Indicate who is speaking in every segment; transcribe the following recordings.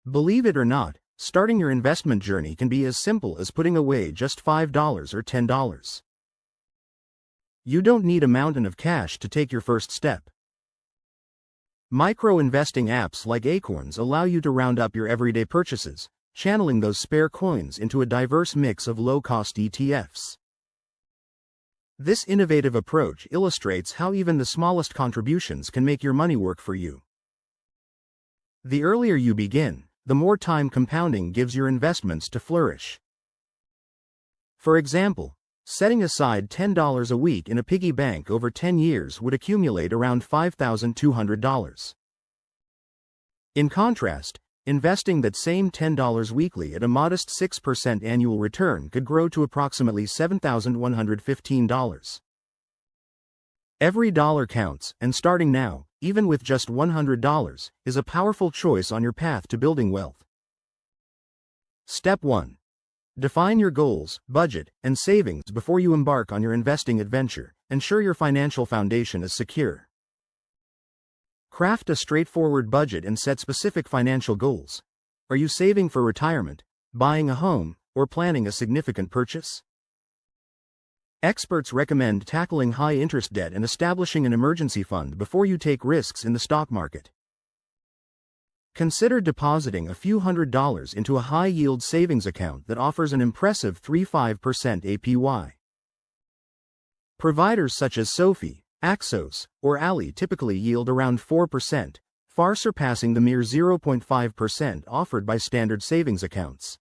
Speaker 1: Believe it or not, starting your investment journey can be as simple as putting away just $5 or $10. You don't need a mountain of cash to take your first step. Micro-investing apps like Acorns allow you to round up your everyday purchases, channeling those spare coins into a diverse mix of low-cost ETFs. This innovative approach illustrates how even the smallest contributions can make your money work for you. The earlier you begin, the more time compounding gives your investments to flourish. For example, setting aside $10 a week in a piggy bank over 10 years would accumulate around $5,200. In contrast, investing that same $10 weekly at a modest 6% annual return could grow to approximately $7,115. Every dollar counts, and starting now, even with just $100, is a powerful choice on your path to building wealth. Step 1. Define your goals, budget, and savings before you embark on your investing adventure. Ensure your financial foundation is secure. Craft a straightforward budget and set specific financial goals. Are you saving for retirement, buying a home, or planning a significant purchase? Experts recommend tackling high-interest debt and establishing an emergency fund before you take risks in the stock market. Consider depositing a few $100s into a high-yield savings account that offers an impressive 3.5% APY. Providers such as Sophie, Axos, or Ally typically yield around 4%, far surpassing the mere 0.5% offered by standard savings accounts.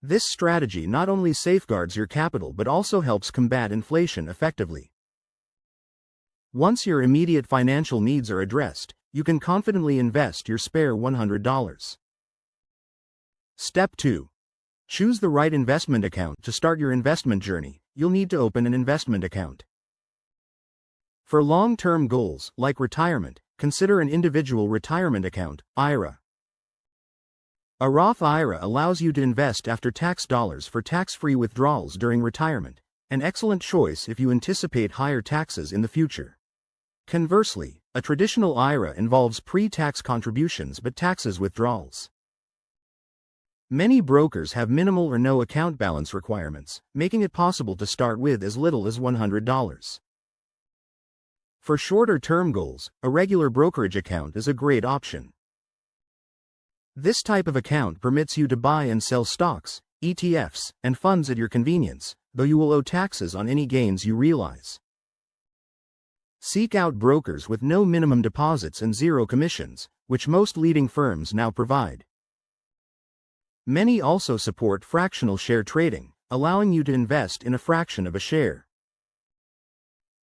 Speaker 1: This strategy not only safeguards your capital but also helps combat inflation effectively. Once your immediate financial needs are addressed, you can confidently invest your spare $100. Step 2. Choose the right investment account. To start your investment journey, you'll need to open an investment account. For long-term goals, like retirement, consider an individual retirement account, IRA. A Roth IRA allows you to invest after-tax dollars for tax-free withdrawals during retirement, an excellent choice if you anticipate higher taxes in the future. Conversely, a traditional IRA involves pre-tax contributions but taxes withdrawals. Many brokers have minimal or no account balance requirements, making it possible to start with as little as $100. For shorter-term goals, a regular brokerage account is a great option. This type of account permits you to buy and sell stocks, ETFs, and funds at your convenience, though you will owe taxes on any gains you realize. Seek out brokers with no minimum deposits and zero commissions, which most leading firms now provide. Many also support fractional share trading, allowing you to invest in a fraction of a share.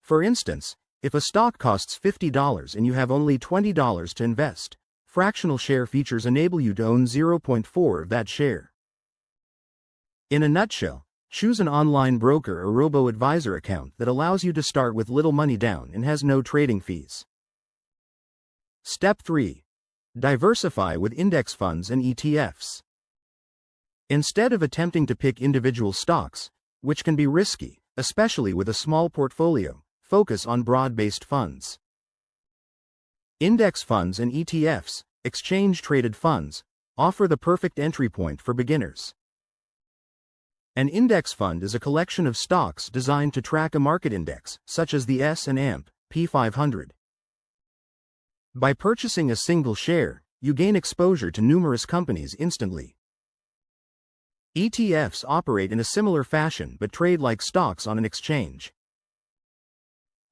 Speaker 1: For instance, if a stock costs $50 and you have only $20 to invest, fractional share features enable you to own 0.4 of that share. In a nutshell, choose an online broker or robo-advisor account that allows you to start with little money down and has no trading fees. Step 3. Diversify with index funds and ETFs. Instead of attempting to pick individual stocks, which can be risky, especially with a small portfolio, focus on broad-based funds. Index funds and ETFs, exchange-traded funds, offer the perfect entry point for beginners. An index fund is a collection of stocks designed to track a market index, such as the S&P 500. By purchasing a single share, you gain exposure to numerous companies instantly. ETFs operate in a similar fashion but trade like stocks on an exchange.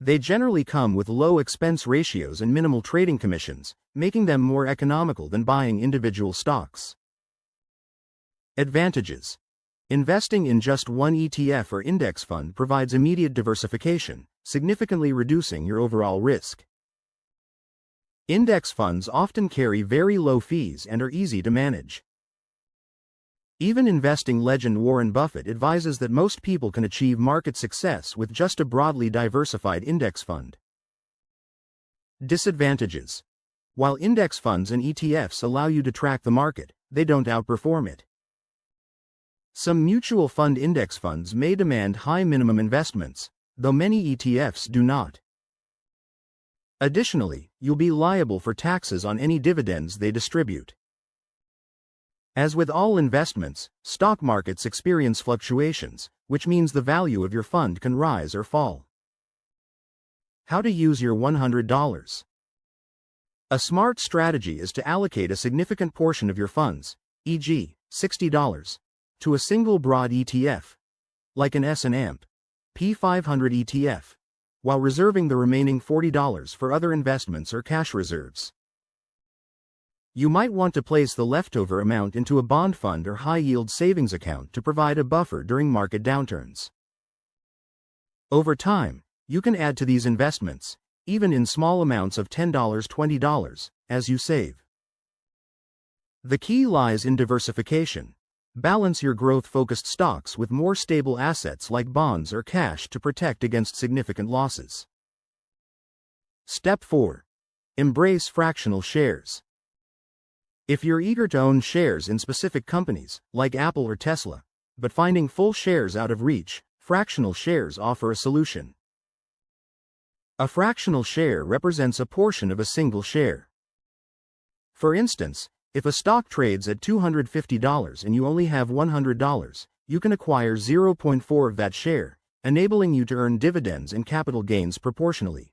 Speaker 1: They generally come with low expense ratios and minimal trading commissions, making them more economical than buying individual stocks. Advantages. Investing in just one ETF or index fund provides immediate diversification, significantly reducing your overall risk. Index funds often carry very low fees and are easy to manage. Even investing legend Warren Buffett advises that most people can achieve market success with just a broadly diversified index fund. Disadvantages. While index funds and ETFs allow you to track the market, they don't outperform it. Some mutual fund index funds may demand high minimum investments, though many ETFs do not. Additionally, you'll be liable for taxes on any dividends they distribute. As with all investments, stock markets experience fluctuations, which means the value of your fund can rise or fall. How to use your $100. A smart strategy is to allocate a significant portion of your funds, e.g., $60, to a single broad ETF, like an S&P 500 ETF, while reserving the remaining $40 for other investments or cash reserves. You might want to place the leftover amount into a bond fund or high-yield savings account to provide a buffer during market downturns. Over time, you can add to these investments, even in small amounts of $10, $20, as you save. The key lies in diversification. Balance your growth-focused stocks with more stable assets like bonds or cash to protect against significant losses. Step 4. Embrace fractional shares. If you're eager to own shares in specific companies, like Apple or Tesla, but finding full shares out of reach, fractional shares offer a solution. A fractional share represents a portion of a single share. For instance, if a stock trades at $250 and you only have $100, you can acquire 0.4 of that share, enabling you to earn dividends and capital gains proportionally.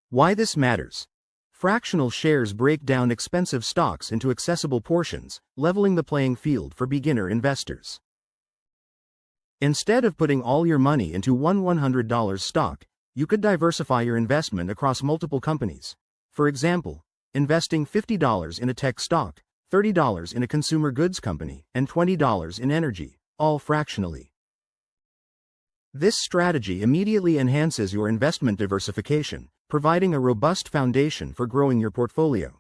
Speaker 1: Why this matters? Fractional shares break down expensive stocks into accessible portions, leveling the playing field for beginner investors. Instead of putting all your money into one $100 stock, you could diversify your investment across multiple companies. For example, investing $50 in a tech stock, $30 in a consumer goods company, and $20 in energy, all fractionally. This strategy immediately enhances your investment diversification, providing a robust foundation for growing your portfolio.